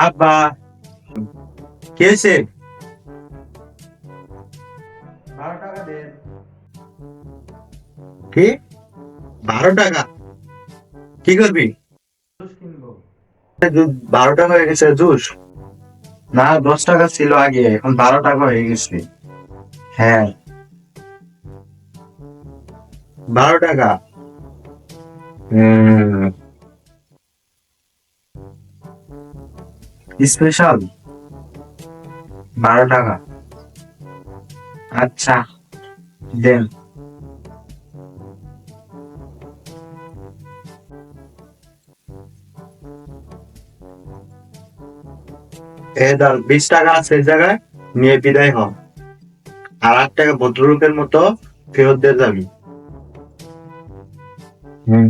আব্বা, কে হয়েছে? 12 টাকা দেন। কি? 12 টাকা? কি করবি? জুস কিনবো। 12 টাকা হয়ে গেছে জুস? না, 10 টাকা ছিল আগে, এখন 12 টাকা হয়ে গেছে। হ্যাঁ, 12 টাকা। স্পেশাল 12 টাকা। আচ্ছা, দেন। এ ধর, 20 টাকা আছে এই জায়গায়, নিয়ে বিদায় হ। আর 8 টাকা ভদ্রলোকের মতো ফেরত দিয়ে যাবি। হুম।